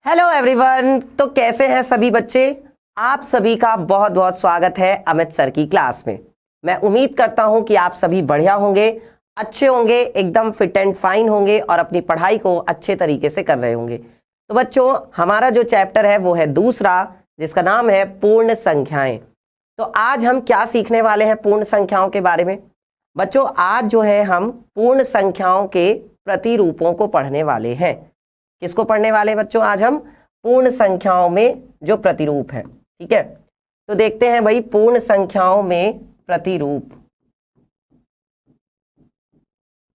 Hello everyone. तो कैसे हैं सभी बच्चे। आप सभी का बहुत बहुत स्वागत है अमित सर की क्लास में। मैं उम्मीद करता हूं कि आप सभी बढ़िया होंगे, अच्छे होंगे, एकदम फिट एंड फाइन होंगे और अपनी पढ़ाई को अच्छे तरीके से कर रहे होंगे। तो बच्चों, हमारा जो चैप्टर है वो है दूसरा, जिसका नाम है पूर्ण संख्याएं। तो आज हम क्या सीखने वाले हैं पूर्ण संख्याओं के बारे में। बच्चों, आज जो है हम पूर्ण संख्याओं के प्रतिरूपों को पढ़ने वाले हैं। किसको पढ़ने वाले हैं बच्चों? आज हम पूर्ण संख्याओं में जो प्रतिरूप है। ठीक है, तो देखते हैं भाई पूर्ण संख्याओं में प्रतिरूप।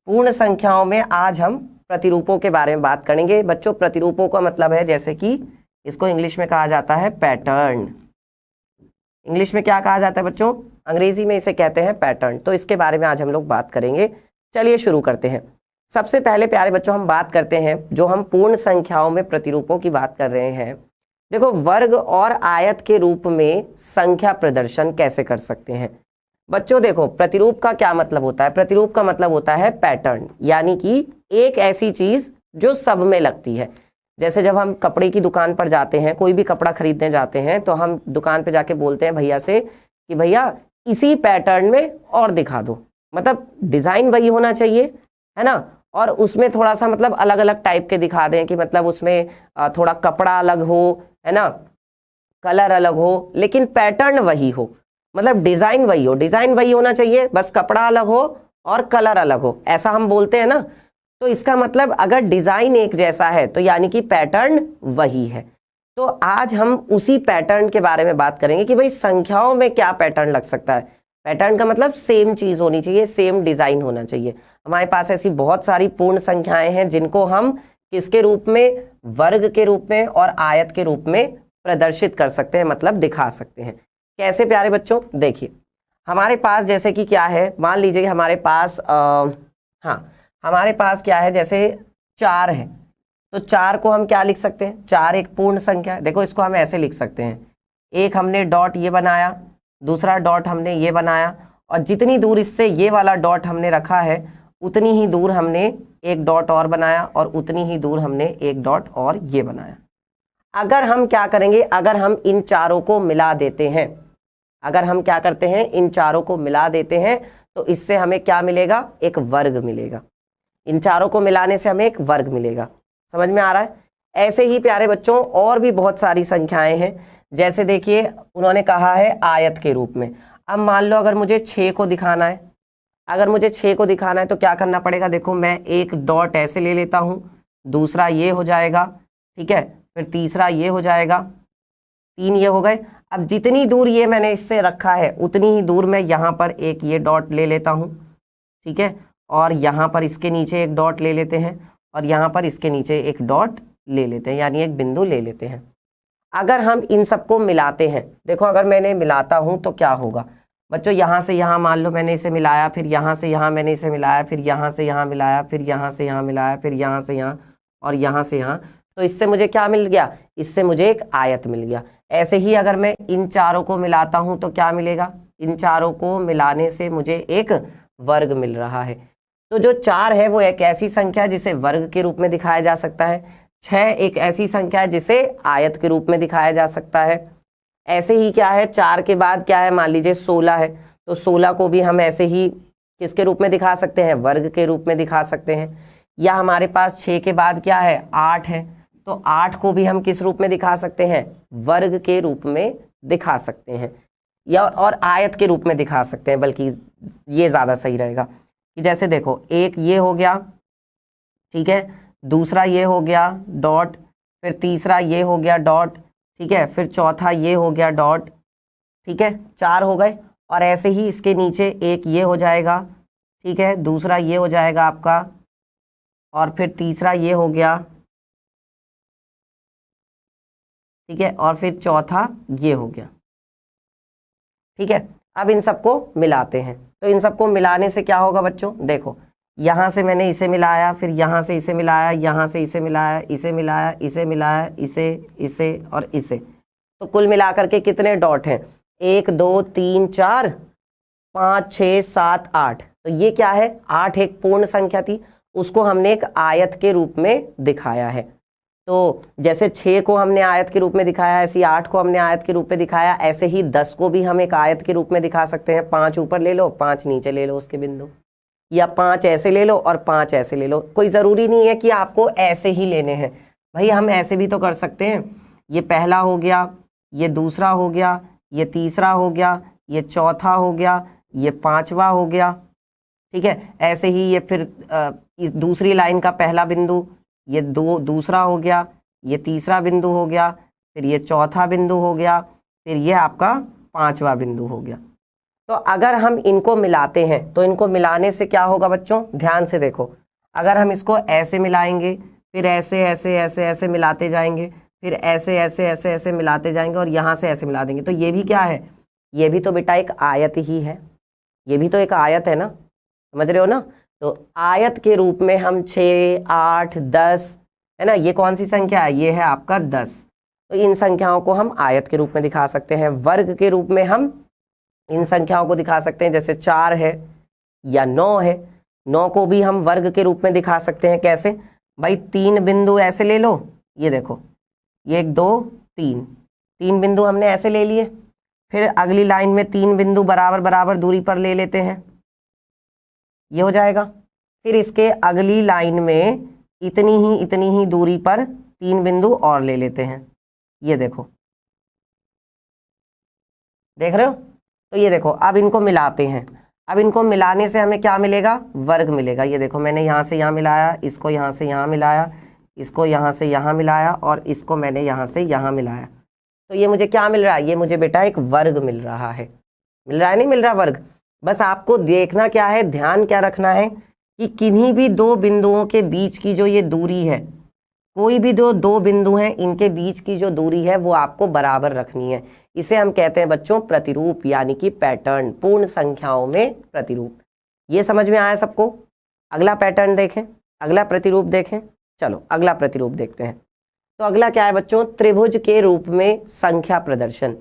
पूर्ण संख्याओं में आज हम प्रतिरूपों के बारे में बात करेंगे। बच्चों, प्रतिरूपों का मतलब है, जैसे कि इसको इंग्लिश में कहा जाता है पैटर्न। इंग्लिश में क्या कहा जाता है बच्चों? अंग्रेजी में इसे कहते हैं पैटर्न। तो इसके बारे में आज हम लोग बात करेंगे। चलिए शुरू करते हैं। सबसे पहले प्यारे बच्चों हम बात करते हैं, जो हम पूर्ण संख्याओं में प्रतिरूपों की बात कर रहे हैं। देखो, वर्ग और आयत के रूप में संख्या प्रदर्शन कैसे कर सकते हैं। बच्चों देखो, प्रतिरूप का क्या मतलब होता है? प्रतिरूप का मतलब होता है पैटर्न, यानी कि एक ऐसी चीज जो सब में लगती है। जैसे जब हम कपड़े की दुकान पर जाते हैं, कोई भी कपड़ा खरीदने जाते हैं, तो हम दुकान पे जाके बोलते हैं भैया से कि भैया इसी पैटर्न में और दिखा दो। मतलब डिजाइन वही होना चाहिए, है ना, और उसमें थोड़ा सा मतलब अलग अलग टाइप के दिखा दें, कि मतलब उसमें थोड़ा कपड़ा अलग हो, है ना, कलर अलग हो, लेकिन पैटर्न वही हो। मतलब डिजाइन वही हो, डिजाइन वही होना चाहिए, बस कपड़ा अलग हो और कलर अलग हो, ऐसा हम बोलते हैं ना। तो इसका मतलब अगर डिजाइन एक जैसा है तो यानी कि पैटर्न वही है। तो आज हम उसी पैटर्न के बारे में बात करेंगे कि भाई संख्याओं में क्या पैटर्न लग सकता है। पैटर्न का मतलब सेम चीज होनी चाहिए, सेम डिजाइन होना चाहिए। हमारे पास ऐसी बहुत सारी पूर्ण संख्याएं हैं जिनको हम किसके रूप में? वर्ग के रूप में और आयत के रूप में प्रदर्शित कर सकते हैं, मतलब दिखा सकते हैं। कैसे प्यारे बच्चों? देखिए, हमारे पास जैसे कि क्या है, मान लीजिए हमारे पास हमारे पास क्या है, जैसे 4 है। तो 4 को हम क्या लिख सकते हैं? 4 एक पूर्ण संख्या है। देखो, इसको हम ऐसे लिख सकते हैं, एक हमने डॉट ये बनाया, दूसरा डॉट हमने ये बनाया, और जितनी दूर इससे ये वाला डॉट हमने रखा है उतनी ही दूर हमने एक डॉट और बनाया, और उतनी ही दूर हमने एक डॉट और ये बनाया। अगर हम क्या करेंगे, अगर हम इन चारों को मिला देते हैं, अगर हम क्या करते हैं, इन चारों को मिला देते हैं, तो इससे हमें क्या मिलेगा? एक वर्ग मिलेगा। इन चारों को मिलाने से हमें एक वर्ग मिलेगा। समझ में आ रहा है? ऐसे ही प्यारे बच्चों और भी बहुत सारी संख्याएं हैं। जैसे देखिए, उन्होंने कहा है आयत के रूप में। अब मान लो अगर मुझे 6 को दिखाना है, अगर मुझे 6 को दिखाना है तो क्या करना पड़ेगा? देखो, मैं एक डॉट ऐसे ले लेता हूं, दूसरा ये हो जाएगा, ठीक है, फिर तीसरा ये हो जाएगा, 3 ये हो गए। अब जितनी दूर ये मैंने इससे रखा है उतनी ही दूर मैं यहाँ पर एक ये डॉट ले लेता हूँ, ठीक है, और यहाँ पर इसके नीचे एक डॉट ले लेते हैं, और यहाँ पर इसके नीचे एक डॉट ले लेते हैं, यानी एक बिंदु ले लेते हैं। अगर हम इन सबको मिलाते हैं, देखो अगर मैंने मिलाता हूं तो क्या होगा बच्चों? यहाँ से यहाँ मान लो मैंने इसे मिलाया, फिर यहाँ से यहाँ मैंने इसे मिलाया, फिर यहाँ से यहाँ मिलाया, फिर यहाँ से यहाँ मिलाया, फिर यहाँ से यहाँ और यहाँ से यहाँ, तो इससे मुझे क्या मिल गया? इससे मुझे एक आयत मिल गया। ऐसे ही अगर मैं इन चारों को मिलाता हूं तो क्या मिलेगा? इन चारों को मिलाने से मुझे एक वर्ग मिल रहा है। तो जो 4 है वो एक ऐसी संख्या है जिसे वर्ग के रूप में दिखाया जा सकता है। 6 एक ऐसी संख्या है जिसे आयत के रूप में दिखाया जा सकता है। ऐसे ही क्या है, 4 के बाद क्या है, मान लीजिए 16 है, तो 16 को भी हम ऐसे ही किसके रूप में दिखा सकते हैं? वर्ग के रूप में दिखा सकते हैं। या हमारे पास 6 के बाद क्या है? 8 है, तो 8 को भी हम किस रूप में दिखा सकते हैं? वर्ग के रूप में दिखा सकते हैं, या और आयत के रूप में दिखा सकते हैं, बल्कि ये ज़्यादा सही रहेगा। कि जैसे देखो, एक ये हो गया, ठीक है, दूसरा ये हो गया डॉट, फिर तीसरा ये हो गया डॉट, ठीक है, फिर चौथा ये हो गया डॉट, ठीक है, 4 हो गए। और ऐसे ही इसके नीचे एक ये हो जाएगा, ठीक है, दूसरा ये हो जाएगा आपका, और फिर तीसरा ये हो गया, ठीक है, और फिर चौथा ये हो गया, ठीक है। अब इन सबको मिलाते हैं, तो इन सबको मिलाने से क्या होगा बच्चों? देखो, यहाँ से मैंने इसे मिलाया, फिर यहाँ से इसे मिलाया, यहाँ से इसे मिलाया, इसे मिलाया, इसे मिलाया, इसे और इसे, तो कुल मिलाकर के कितने डॉट हैं? 1 2 3 4 5 6 7 8। तो ये क्या है? 8 एक पूर्ण संख्या थी, उसको हमने एक आयत के रूप में दिखाया है। तो जैसे 6 को हमने आयत के रूप में दिखाया, ऐसे ही 8 को हमने आयत के रूप में दिखाया, ऐसे ही 10 को भी हम एक आयत के रूप में दिखा सकते हैं। 5 ऊपर ले लो, 5 नीचे ले लो उसके बिंदु, या 5 ऐसे ले लो और 5 ऐसे ले लो। कोई ज़रूरी नहीं है कि आपको ऐसे ही लेने हैं भाई, हम ऐसे भी तो कर सकते हैं। ये पहला हो गया, ये दूसरा हो गया, ये तीसरा हो गया, ये चौथा हो गया, ये पांचवा हो गया, ठीक है। ऐसे ही ये फिर दूसरी लाइन का पहला बिंदु, ये दूसरा हो गया, ये तीसरा बिंदु हो गया, फिर ये चौथा बिंदु हो गया, फिर ये आपका पांचवा बिंदु हो गया। तो अगर हम इनको मिलाते हैं तो इनको मिलाने से क्या होगा बच्चों, ध्यान से देखो। अगर हम इसको ऐसे मिलाएंगे, फिर ऐसे ऐसे ऐसे ऐसे मिलाते जाएंगे, फिर ऐसे ऐसे ऐसे ऐसे मिलाते जाएंगे और यहाँ से ऐसे मिला देंगे, तो ये भी क्या है, ये भी तो बेटा एक आयत ही है, ये भी तो एक आयत है ना, समझ रहे हो ना। तो आयत के रूप में हम 6, 8, 10 है ना, ये कौन सी संख्या है, ये है आपका 10। तो इन संख्याओं को हम आयत के रूप में दिखा सकते हैं। वर्ग के रूप में हम इन संख्याओं को दिखा सकते हैं, जैसे 4 है या 9 है। 9 को भी हम वर्ग के रूप में दिखा सकते हैं। कैसे भाई, 3 बिंदु ऐसे ले लो, ये देखो, ये 1 2 3 बिंदु हमने ऐसे ले लिए। फिर अगली लाइन में 3 बिंदु बराबर बराबर दूरी पर ले लेते हैं, ये हो जाएगा। फिर इसके अगली लाइन में इतनी ही दूरी पर 3 बिंदु और ले लेते हैं, ये देखो, देख रहे हो। तो ये देखो, अब इनको मिलाते हैं। अब इनको मिलाने से हमें क्या मिलेगा, वर्ग मिलेगा। ये देखो, मैंने यहाँ से यहाँ मिलाया, इसको यहाँ से यहाँ मिलाया, इसको यहाँ से यहाँ मिलाया और इसको मैंने यहाँ से यहाँ मिलाया, तो ये मुझे क्या मिल रहा है, ये मुझे बेटा एक वर्ग मिल रहा है। मिल रहा है नहीं मिल रहा वर्ग। बस आपको देखना क्या है, ध्यान क्या रखना है कि किन्हीं भी 2 बिंदुओं के बीच की जो ये दूरी है, कोई भी दो बिंदु हैं, इनके बीच की जो दूरी है वो आपको बराबर रखनी है। इसे हम कहते हैं बच्चों प्रतिरूप, यानी कि पैटर्न, पूर्ण संख्याओं में प्रतिरूप। ये समझ में आया सबको। अगला पैटर्न देखें, अगला प्रतिरूप देखें। चलो अगला प्रतिरूप देखते हैं। तो अगला क्या है बच्चों, त्रिभुज के रूप में संख्या प्रदर्शन।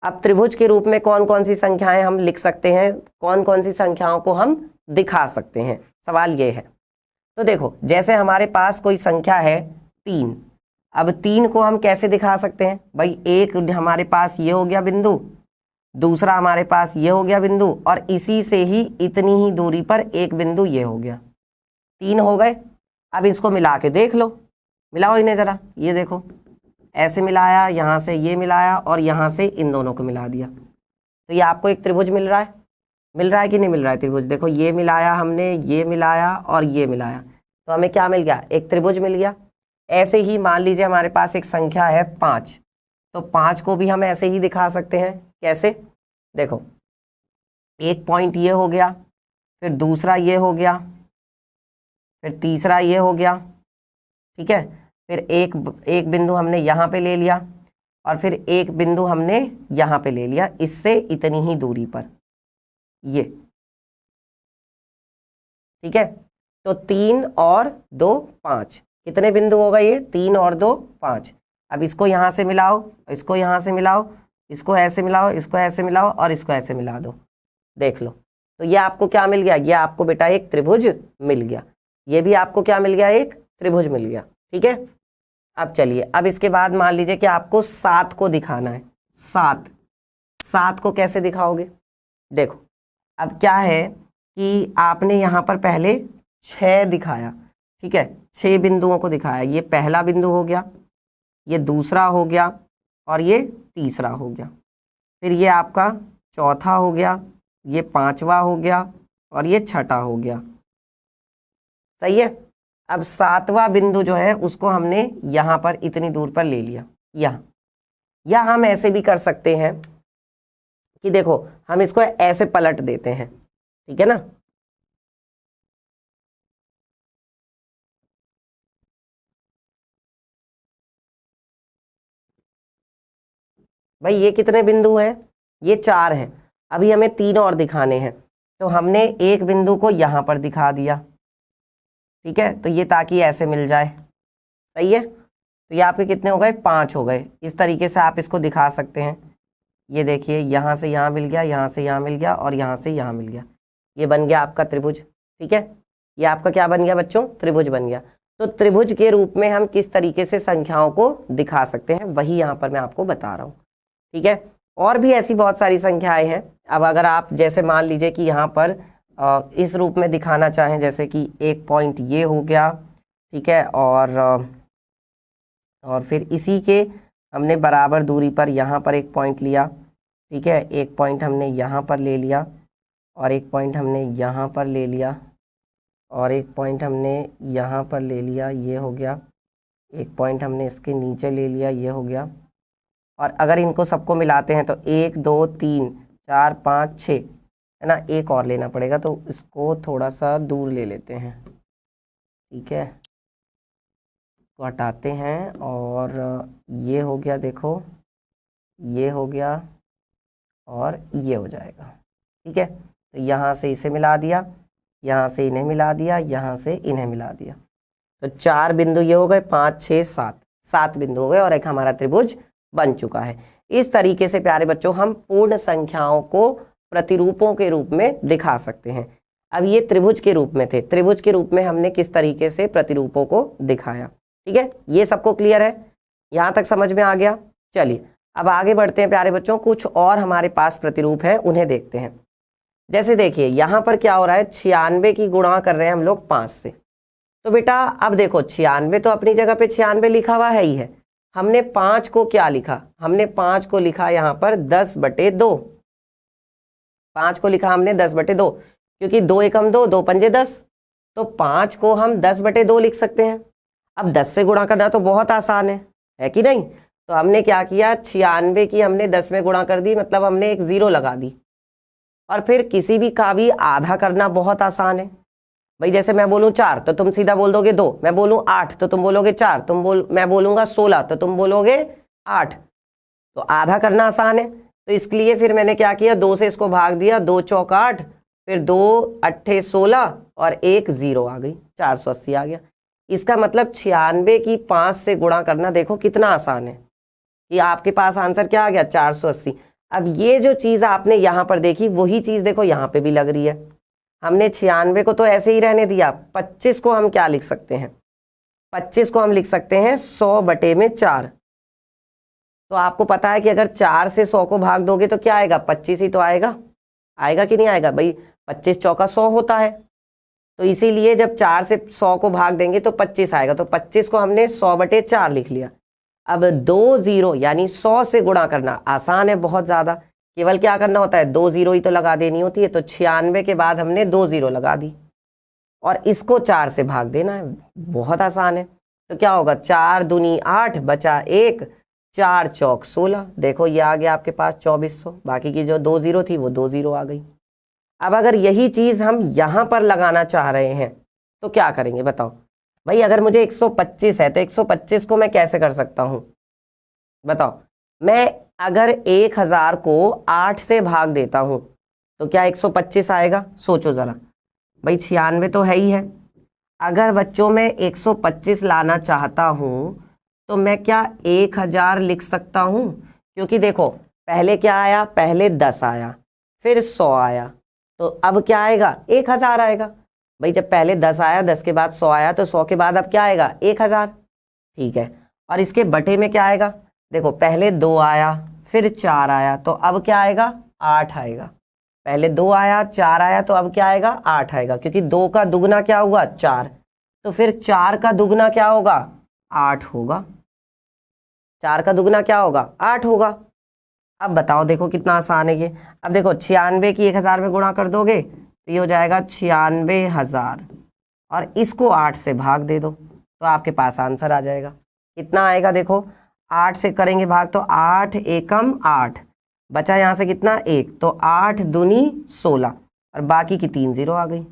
अब त्रिभुज के रूप में कौन कौन सी संख्याएं हम लिख सकते हैं, कौन कौन सी संख्याओं को हम दिखा सकते हैं, सवाल ये है। तो देखो, जैसे हमारे पास कोई संख्या है 3। अब 3 को हम कैसे दिखा सकते हैं भाई, एक हमारे पास ये हो गया बिंदु, दूसरा हमारे पास ये हो गया बिंदु, और इसी से ही इतनी ही दूरी पर एक बिंदु ये हो गया, 3 हो गए। अब इसको मिला के देख लो, मिलाओ इन्हें जरा, ये देखो, ऐसे मिलाया, यहाँ से ये मिलाया और यहाँ से इन दोनों को मिला दिया, तो ये आपको एक त्रिभुज मिल रहा है। मिल रहा है कि नहीं मिल रहा है त्रिभुज। देखो, ये मिलाया हमने, ये मिलाया और ये मिलाया, तो हमें क्या मिल गया, एक त्रिभुज मिल गया। ऐसे ही मान लीजिए हमारे पास एक संख्या है 5, तो 5 को भी हम ऐसे ही दिखा सकते हैं। कैसे, देखो, एक पॉइंट ये हो गया, फिर दूसरा ये हो गया, फिर तीसरा ये हो गया, ठीक है। फिर एक बिंदु हमने यहाँ पे ले लिया और फिर एक बिंदु हमने यहाँ पे ले लिया, इससे इतनी ही दूरी पर ये, ठीक है। तो 3 और 2 5, कितने बिंदु होगा ये, 3 और 2 5। अब इसको यहाँ से मिलाओ, इसको यहाँ से मिलाओ, इसको ऐसे मिलाओ, इसको ऐसे मिलाओ और इसको ऐसे मिला दो, देख लो। तो ये आपको क्या मिल गया, ये आपको बेटा एक त्रिभुज मिल गया। ये भी आपको क्या मिल गया, एक त्रिभुज मिल गया, ठीक है। अब चलिए, अब इसके बाद मान लीजिए कि आपको 7 को दिखाना है। 7 को कैसे दिखाओगे, देखो, अब क्या है कि आपने यहाँ पर पहले 6 दिखाया, ठीक है, 6 बिंदुओं को दिखाया। ये पहला बिंदु हो गया, ये दूसरा हो गया और ये तीसरा हो गया, फिर ये आपका चौथा हो गया, ये पांचवा हो गया और ये छठा हो गया, सही है। अब 7वां बिंदु जो है उसको हमने यहाँ पर इतनी दूर पर ले लिया, यहाँ। या हम ऐसे भी कर सकते हैं कि देखो, हम इसको ऐसे पलट देते हैं, ठीक है ना। भाई ये कितने बिंदु हैं, ये 4 हैं। अभी हमें 3 और दिखाने हैं, तो हमने एक बिंदु को यहाँ पर दिखा दिया, ठीक है। तो ये ताकि ऐसे मिल जाए, सही है। तो ये आपके कितने हो गए, 5 हो गए। इस तरीके से आप इसको दिखा सकते हैं। ये देखिए, यहाँ से यहाँ मिल गया, यहाँ से यहाँ मिल गया और यहाँ से यहाँ मिल गया, ये बन गया आपका त्रिभुज, ठीक है। ये आपका क्या बन गया बच्चों, त्रिभुज बन गया। तो त्रिभुज के रूप में हम किस तरीके से संख्याओं को दिखा सकते हैं वही यहाँ पर मैं आपको बता रहा हूँ। ठीक है, और भी ऐसी बहुत सारी संख्याएं हैं। अब अगर आप जैसे मान लीजिए कि यहाँ पर इस रूप में दिखाना चाहें, जैसे कि एक पॉइंट ये हो गया, ठीक है, और फिर इसी के हमने बराबर दूरी पर यहाँ पर एक पॉइंट लिया, ठीक है, एक पॉइंट हमने यहाँ पर ले लिया, और एक पॉइंट हमने यहाँ पर ले लिया, और एक पॉइंट हमने यहाँ पर ले लिया, ये हो गया, एक पॉइंट हमने इसके नीचे ले लिया, ये हो गया। और अगर इनको सबको मिलाते हैं तो 1 2 3 4 5 6 है ना, एक और लेना पड़ेगा, तो इसको थोड़ा सा दूर ले लेते हैं, ठीक है, तो हटाते हैं, और ये हो गया, देखो ये हो गया, और ये हो जाएगा। ठीक है, तो यहाँ से इसे मिला दिया, यहाँ से इन्हें मिला दिया, यहाँ से इन्हें मिला दिया, तो 4 बिंदु ये हो गए, 5 6 7 बिंदु हो गए, और एक हमारा त्रिभुज बन चुका है। इस तरीके से प्यारे बच्चों हम पूर्ण संख्याओं को प्रतिरूपों के रूप में दिखा सकते हैं। अब ये त्रिभुज के रूप में थे, त्रिभुज के रूप में हमने किस तरीके से प्रतिरूपों को दिखाया। ठीक है, ये सबको क्लियर है, यहाँ तक समझ में आ गया। चलिए अब आगे बढ़ते हैं प्यारे बच्चों, कुछ और हमारे पास प्रतिरूप हैं, उन्हें देखते हैं। जैसे देखिए यहाँ पर क्या हो रहा है, 96 की गुणा कर रहे हैं हम लोग 5 से। तो बेटा अब देखो 96 तो अपनी जगह पे 96 लिखा हुआ है ही है, हमने 5 को क्या लिखा, हमने 5 को लिखा यहाँ पर 10/2, 5 को लिखा हमने 10/2, क्योंकि 2 एकम 2, 2 पंजे 10, तो 5 को हम 10/2 लिख सकते हैं। अब 10 से गुणा करना तो बहुत आसान है कि नहीं, तो हमने क्या किया, 96 की हमने 10 में गुणा कर दी, मतलब हमने एक 0 लगा दी। और फिर किसी भी का भी आधा करना बहुत आसान है भाई, जैसे मैं बोलूँ 4 तो तुम सीधा बोल दोगे 2, मैं बोलूँ 8 तो तुम बोलोगे 4, मैं बोलूँगा 16 तो तुम बोलोगे 8, तो आधा करना आसान है। तो इसलिए फिर मैंने क्या किया, 2 से इसको भाग दिया, 2 चौक 8, फिर 2 अट्ठे 16, और एक 0 आ गई, 480 आ गया। इसका मतलब 96 की 5 से गुणा करना देखो कितना आसान है, कि आपके पास आंसर क्या आ गया, 480। अब ये जो चीज़ आपने यहाँ पर देखी वही चीज़ देखो यहाँ पे भी लग रही है। हमने 96 को तो ऐसे ही रहने दिया, 25 को हम क्या लिख सकते हैं, 25 को हम लिख सकते हैं 100/4। तो आपको पता है कि अगर 4 से 100 को भाग दोगे तो क्या आएगा, 25 ही तो आएगा, आएगा कि नहीं आएगा भाई, 25 चौका 100 होता है। तो इसीलिए जब 4 से 100 को भाग देंगे तो 25 आएगा, तो 25 को हमने 100/4 लिख लिया। अब 2 0 यानी 100 से गुणा करना आसान है बहुत ज़्यादा, केवल क्या करना होता है, 2 0 ही तो लगा देनी होती है। तो 96 के बाद हमने 2 0 लगा दी, और इसको 4 से भाग देना है, बहुत आसान है। तो क्या होगा, 4 दूनी 8 बचा 1, 4 चौक 16, देखो ये आ गया आपके पास 2400, बाकी की जो 2 0 थी वो 2 0 आ गई। अब अगर यही चीज़ हम यहाँ पर लगाना चाह रहे हैं तो क्या करेंगे बताओ भाई, अगर मुझे 125 है तो 125 को मैं कैसे कर सकता हूँ बताओ, मैं अगर 1000 को 8 से भाग देता हूँ तो क्या 125 आएगा, सोचो ज़रा भाई, 96 तो है ही है। अगर बच्चों में 125 लाना चाहता हूँ तो मैं क्या 1000 लिख सकता हूँ, क्योंकि देखो पहले क्या आया, पहले 10 आया, फिर 100 आया, तो अब क्या आएगा, 1000 आएगा। भाई जब पहले 10 आया, 10 के बाद 100 आया, तो 100 के बाद अब क्या आएगा, 1000, ठीक है। और इसके बटे में क्या आएगा, देखो पहले 2 आया, फिर 4 आया, तो अब क्या आएगा, 8 आएगा। पहले 2 आया, 4 आया, तो अब क्या आएगा, 8 आएगा, क्योंकि 2 का दुगना क्या हुआ, 4, तो फिर 4 का दुगना क्या होगा, 8 होगा, 4 का दुगना क्या होगा, 8 होगा। अब बताओ देखो कितना आसान है ये। अब देखो 96 की 1000 में गुणा कर दोगे तो ये हो जाएगा 96,000, और इसको 8 से भाग दे दो तो आपके पास आंसर आ जाएगा। कितना आएगा देखो, 8 से करेंगे भाग तो 8 एकम 8, बचा यहाँ से कितना 1, तो 8 दूनी 16, और बाकी की 3 0 आ गई,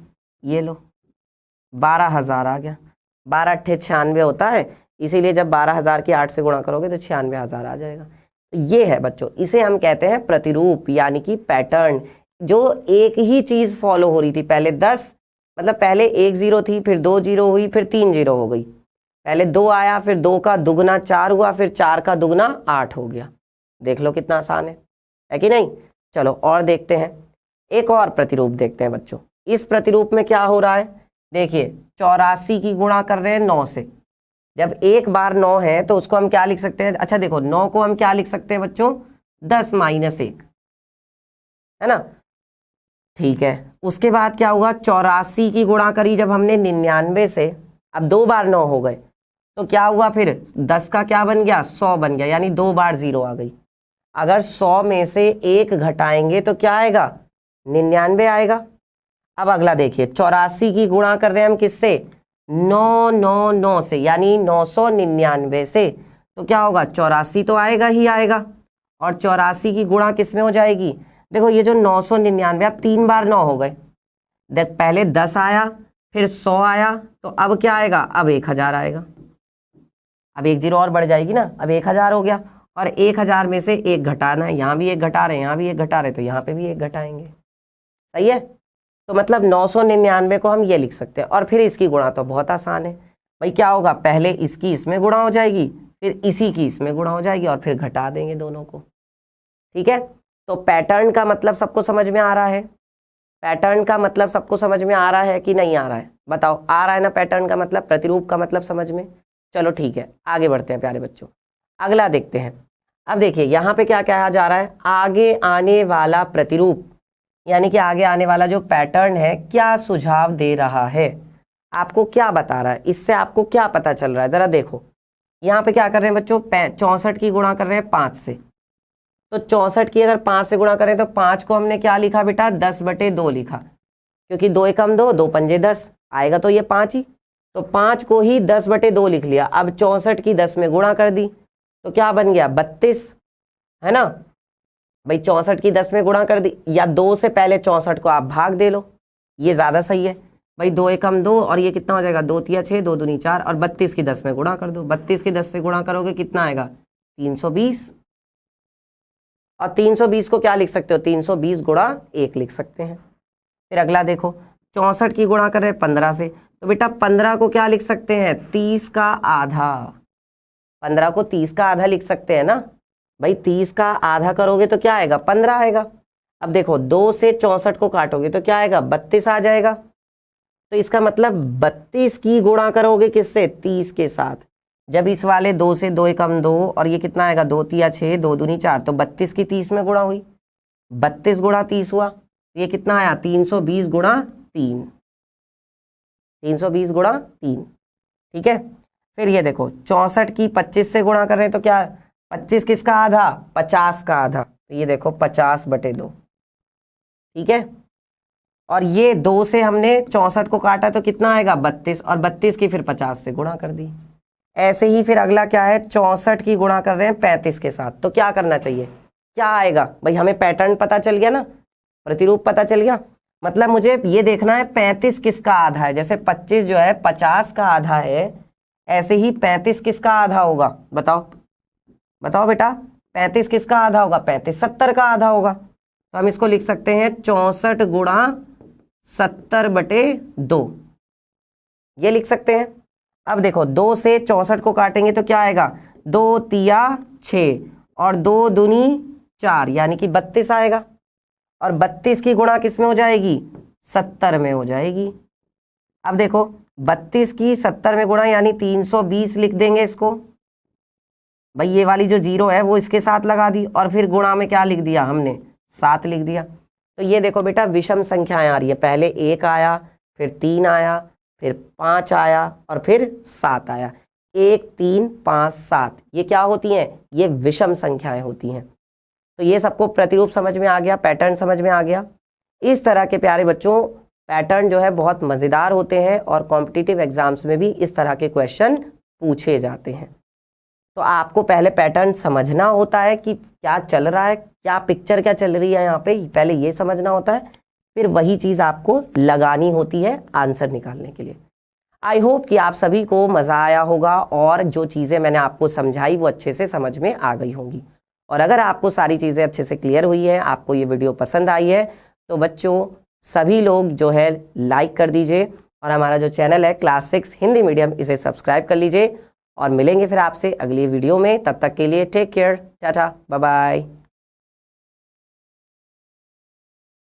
ये लो 12,000 आ गया। 12 अट्ठे 96 होता है, इसीलिए जब 12,000 की 8 से गुणा करोगे तो 96,000 आ जाएगा। तो ये है बच्चों, इसे हम कहते हैं प्रतिरूप, यानी कि पैटर्न, जो एक ही चीज़ फॉलो हो रही थी। पहले 10 मतलब पहले 1 0 थी, फिर 2 0 हुई, फिर 3 0 हो गई, पहले 2 आया, फिर 2 का दुगना 4 हुआ, फिर 4 का दुगना 8 हो गया। देख लो कितना आसान है कि नहीं। चलो और देखते हैं, एक और प्रतिरूप देखते हैं बच्चों। इस प्रतिरूप में क्या हो रहा है, देखिए 84 की गुणा कर रहे हैं 9 से। जब एक बार 9 है तो उसको हम क्या लिख सकते हैं? अच्छा देखो, 9 को हम क्या लिख सकते हैं बच्चों? 10 - 1, है ना? ठीक है, उसके बाद क्या हुआ? 84 की गुणा करी जब हमने 99 से, अब 2 बार 9 हो गए तो क्या हुआ फिर? 10 का क्या बन गया? 100 बन गया, यानी 2 बार 0 आ गई। अगर 100 में से 1 घटाएंगे तो क्या आएगा? 99 आएगा। अब अगला देखिए, 84 की गुणा कर रहे हैं हम किससे? 999 से, यानी 999 से। तो क्या होगा? 84 तो आएगा ही आएगा, और 84 की गुणा किस में हो जाएगी? देखो ये जो 999, अब 3 बार 9 हो गए। देख, पहले 10 आया, फिर 100 आया, तो अब क्या आएगा? अब 1000 आएगा। अब 1 0 और बढ़ जाएगी ना, अब 1000 हो गया। और 1000 में से 1 घटाना है, यहाँ भी 1 घटा रहे हैं, यहाँ भी 1 घटा रहे हैं, तो यहाँ पे भी 1 घटाएंगे। सही है? तो मतलब 999 को हम ये लिख सकते हैं। और फिर इसकी गुणा तो बहुत आसान है भाई, क्या होगा? पहले इसकी इसमें गुणा हो जाएगी, फिर इसी की इसमें गुणा हो जाएगी, और फिर घटा देंगे दोनों को। ठीक है, तो पैटर्न का मतलब सबको समझ में आ रहा है? पैटर्न का मतलब सबको समझ में आ रहा है कि नहीं आ रहा है? बताओ, आ रहा है ना पैटर्न का मतलब, प्रतिरूप का मतलब समझ में? चलो ठीक है, आगे बढ़ते हैं प्यारे बच्चों, अगला देखते हैं। अब देखिए यहाँ पे क्या कहा जा रहा है? आगे आने वाला प्रतिरूप, यानी कि आगे आने वाला जो पैटर्न है, क्या सुझाव दे रहा है, आपको क्या बता रहा है, इससे आपको क्या पता चल रहा है? जरा देखो, यहाँ पे क्या कर रहे हैं बच्चों? 64 की गुणा कर रहे हैं 5 से। तो 64 की अगर 5 से गुणा करें तो 5 को हमने क्या लिखा बेटा? 10/2 लिखा, क्योंकि 2 एकम 2, 2 पंजे 10 आएगा, तो ये 5 ही, तो 5 को ही 10/2 लिख लिया। अब 64 की 10 में गुणा कर दी तो क्या बन गया? 32, है ना भाई? 64 की 10 में गुणा कर दी, या 2 से पहले 64 को आप भाग दे लो, ये ज़्यादा सही है भाई। 2 एकम 2, और ये कितना हो जाएगा? 2 तिया 6, 2 दूनी 4, और 32 की 10 में गुणा कर दो। 32 की 10 से गुणा करोगे कितना आएगा? 320। और 320 को क्या लिख सकते हो? 320 गुणा 1 लिख सकते हैं। फिर अगला देखो, 64 की गुणा कर रहे हैं 15 से, तो बेटा 15 को क्या लिख सकते हैं? 30 का आधा। 15 को 30 का आधा लिख सकते हैं ना भाई? 30 का आधा करोगे तो क्या आएगा? 15 आएगा। अब देखो, 2 से 64 को काटोगे तो क्या आएगा? 32 आ जाएगा। तो इसका मतलब 32 की गुणा करोगे किससे? 30 के साथ। जब इस वाले 2 से 2 एकम 2, और ये कितना आएगा? 2 तिया 6, 2 दूनी 4, तो 32 की 30 में गुणा हुई, 32 गुणा 30 हुआ, ये कितना आया? 320 गुणा 3, 320 गुणा 3। ठीक है, फिर ये देखो, 64 की 25 से गुणा कर रहे हैं तो क्या? 25 किसका आधा? 50 का आधा, तो ये देखो 50/2। ठीक है, और ये 2 से हमने 64 को काटा तो कितना आएगा? 32, और 32 की फिर 50 से गुणा कर दी। ऐसे ही फिर अगला क्या है? 64 की गुणा कर रहे हैं 35 के साथ, तो क्या करना चाहिए? क्या आएगा भाई? हमें पैटर्न पता चल गया ना, प्रतिरूप पता चल गया। मतलब मुझे ये देखना है 35 किसका आधा है। जैसे 25 जो है 50 का आधा है, ऐसे ही 35 किसका आधा होगा? बताओ बताओ बेटा, 35 किसका आधा होगा? 35 70 का आधा होगा। तो हम इसको लिख सकते हैं 64 गुणा 70/2, ये लिख सकते हैं। अब देखो, 2 से 64 को काटेंगे तो क्या आएगा? 2 तिया 6, और 2 दूनी 4, यानी कि 32 आएगा। और 32 की गुणा किस में हो जाएगी? 70 में हो जाएगी। अब देखो, 32 की 70 में गुणा, यानी 320 लिख देंगे इसको भाई। ये वाली जो 0 है वो इसके साथ लगा दी, और फिर गुणा में क्या लिख दिया हमने? 7 लिख दिया। तो ये देखो बेटा, विषम संख्याएं आ रही है। पहले 1 आया, फिर 3 आया, फिर 5 आया, और फिर 7 आया। 1 3 5 7, ये क्या होती हैं? ये विषम संख्याएं होती हैं। तो ये सबको प्रतिरूप समझ में आ गया, पैटर्न समझ में आ गया। इस तरह के प्यारे बच्चों पैटर्न जो है बहुत मज़ेदार होते हैं, और कॉम्पिटिटिव एग्जाम्स में भी इस तरह के क्वेश्चन पूछे जाते हैं। तो आपको पहले पैटर्न समझना होता है कि क्या चल रहा है, क्या पिक्चर क्या चल रही है यहाँ पे, पहले ये समझना होता है, फिर वही चीज़ आपको लगानी होती है आंसर निकालने के लिए। आई होप कि आप सभी को मज़ा आया होगा, और जो चीज़ें मैंने आपको समझाई वो अच्छे से समझ में आ गई होंगी। और अगर आपको सारी चीज़ें अच्छे से क्लियर हुई हैं, आपको ये वीडियो पसंद आई है, तो बच्चों सभी लोग जो है लाइक कर दीजिए, और हमारा जो चैनल है क्लास 6 हिंदी मीडियम, इसे सब्सक्राइब कर लीजिए। और मिलेंगे फिर आपसे अगली वीडियो में, तब तक के लिए टेक केयर, टाटा, बाय बाय।